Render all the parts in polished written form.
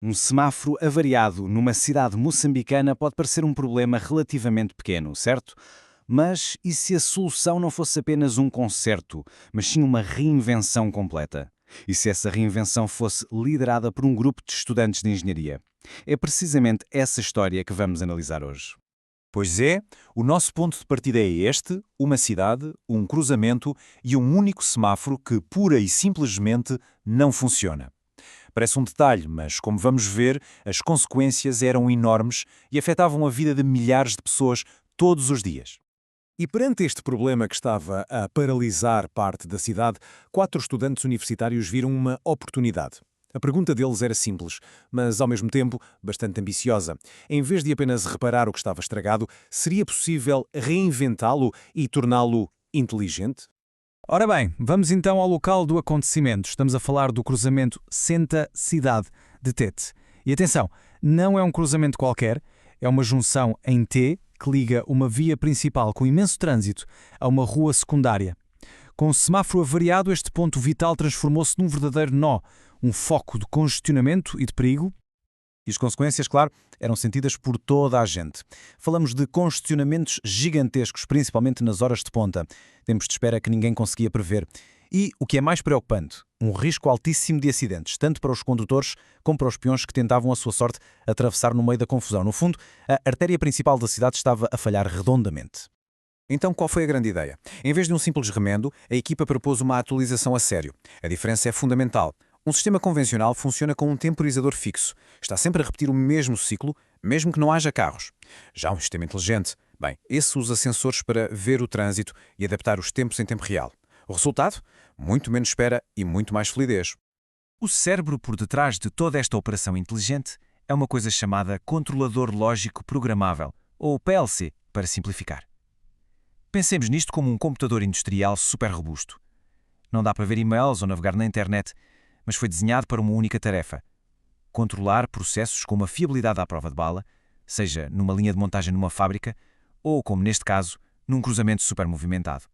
Um semáforo avariado numa cidade moçambicana pode parecer um problema relativamente pequeno, certo? Mas e se a solução não fosse apenas um conserto, mas sim uma reinvenção completa? E se essa reinvenção fosse liderada por um grupo de estudantes de engenharia? É precisamente essa história que vamos analisar hoje. Pois é, o nosso ponto de partida é este: uma cidade, um cruzamento e um único semáforo que pura e simplesmente não funciona. Parece um detalhe, mas como vamos ver, as consequências eram enormes e afetavam a vida de milhares de pessoas todos os dias. E perante este problema que estava a paralisar parte da cidade, 4 estudantes universitários viram uma oportunidade. A pergunta deles era simples, mas ao mesmo tempo bastante ambiciosa. Em vez de apenas reparar o que estava estragado, seria possível reinventá-lo e torná-lo inteligente? Ora bem, vamos então ao local do acontecimento. Estamos a falar do cruzamento Senta-Cidade de Tete. E atenção, não é um cruzamento qualquer, é uma junção em T que liga uma via principal com imenso trânsito a uma rua secundária. Com o semáforo avariado, este ponto vital transformou-se num verdadeiro nó, um foco de congestionamento e de perigo. E as consequências, claro, eram sentidas por toda a gente. Falamos de congestionamentos gigantescos, principalmente nas horas de ponta. Tempos de espera que ninguém conseguia prever. E, o que é mais preocupante, um risco altíssimo de acidentes, tanto para os condutores como para os peões que tentavam a sua sorte atravessar no meio da confusão. No fundo, a artéria principal da cidade estava a falhar redondamente. Então qual foi a grande ideia? Em vez de um simples remendo, a equipa propôs uma atualização a sério. A diferença é fundamental. Um sistema convencional funciona com um temporizador fixo. Está sempre a repetir o mesmo ciclo, mesmo que não haja carros. Já um sistema inteligente, bem, esse usa sensores para ver o trânsito e adaptar os tempos em tempo real. O resultado? Muito menos espera e muito mais fluidez. O cérebro por detrás de toda esta operação inteligente é uma coisa chamada Controlador Lógico Programável, ou PLC, para simplificar. Pensemos nisto como um computador industrial super robusto. Não dá para ver e-mails ou navegar na internet, mas foi desenhado para uma única tarefa: controlar processos com uma fiabilidade à prova de bala, seja numa linha de montagem numa fábrica ou, como neste caso, num cruzamento super movimentado.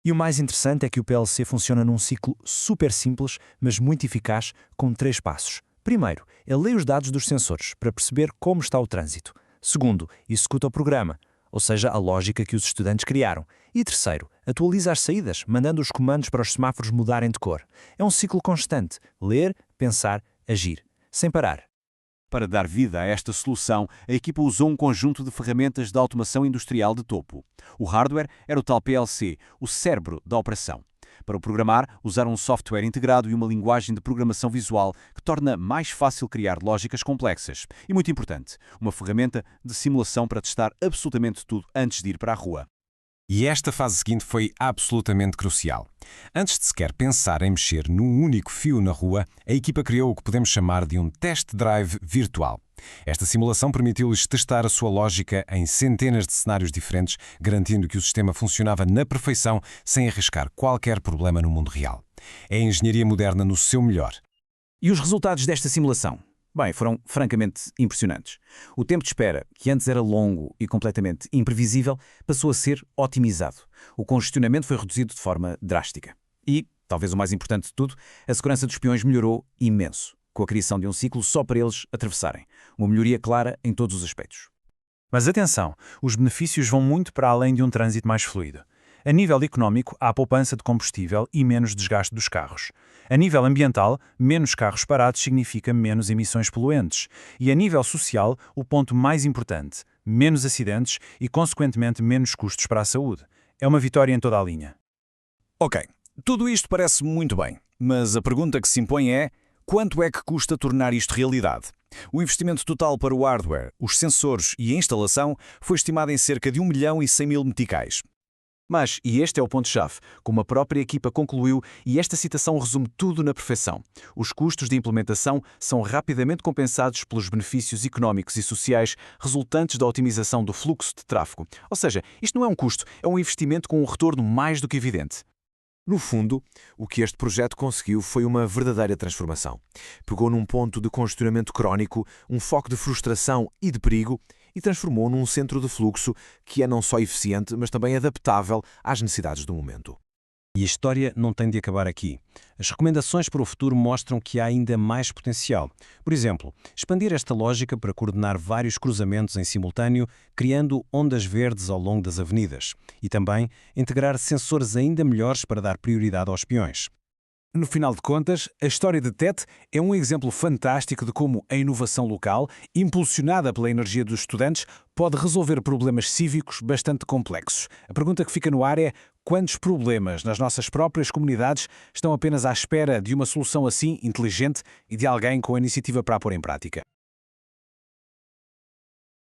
E o mais interessante é que o PLC funciona num ciclo super simples, mas muito eficaz, com 3 passos. Primeiro, ele lê os dados dos sensores para perceber como está o trânsito. Segundo, executa o programa, ou seja, a lógica que os estudantes criaram. E terceiro, atualiza as saídas, mandando os comandos para os semáforos mudarem de cor. É um ciclo constante: ler, pensar, agir, sem parar. Para dar vida a esta solução, a equipa usou um conjunto de ferramentas de automação industrial de topo. O hardware era o tal PLC, o cérebro da operação. Para o programar, usaram um software integrado e uma linguagem de programação visual que torna mais fácil criar lógicas complexas. E muito importante, uma ferramenta de simulação para testar absolutamente tudo antes de ir para a rua. E esta fase seguinte foi absolutamente crucial. Antes de sequer pensar em mexer num único fio na rua, a equipa criou o que podemos chamar de um test drive virtual. Esta simulação permitiu-lhes testar a sua lógica em centenas de cenários diferentes, garantindo que o sistema funcionava na perfeição sem arriscar qualquer problema no mundo real. É a engenharia moderna no seu melhor. E os resultados desta simulação? Bem, foram francamente impressionantes. O tempo de espera, que antes era longo e completamente imprevisível, passou a ser otimizado. O congestionamento foi reduzido de forma drástica. E, talvez o mais importante de tudo, a segurança dos peões melhorou imenso, com a criação de um ciclo só para eles atravessarem. Uma melhoria clara em todos os aspectos. Mas atenção, os benefícios vão muito para além de um trânsito mais fluido. A nível económico, há poupança de combustível e menos desgaste dos carros. A nível ambiental, menos carros parados significa menos emissões poluentes. E a nível social, o ponto mais importante: menos acidentes e, consequentemente, menos custos para a saúde. É uma vitória em toda a linha. Ok, tudo isto parece muito bem, mas a pergunta que se impõe é: quanto é que custa tornar isto realidade? O investimento total para o hardware, os sensores e a instalação foi estimado em cerca de 1.100.000 meticais. Mas, e este é o ponto-chave, como a própria equipa concluiu, e esta citação resume tudo na perfeição: os custos de implementação são rapidamente compensados pelos benefícios económicos e sociais resultantes da otimização do fluxo de tráfego. Ou seja, isto não é um custo, é um investimento com um retorno mais do que evidente. No fundo, o que este projeto conseguiu foi uma verdadeira transformação. Pegou num ponto de congestionamento crónico, um foco de frustração e de perigo, e transformou num centro de fluxo que é não só eficiente, mas também adaptável às necessidades do momento. E a história não tem de acabar aqui. As recomendações para o futuro mostram que há ainda mais potencial. Por exemplo, expandir esta lógica para coordenar vários cruzamentos em simultâneo, criando ondas verdes ao longo das avenidas. E também integrar sensores ainda melhores para dar prioridade aos peões. No final de contas, a história de TET é um exemplo fantástico de como a inovação local, impulsionada pela energia dos estudantes, pode resolver problemas cívicos bastante complexos. A pergunta que fica no ar é: quantos problemas nas nossas próprias comunidades estão apenas à espera de uma solução assim inteligente e de alguém com a iniciativa para a pôr em prática?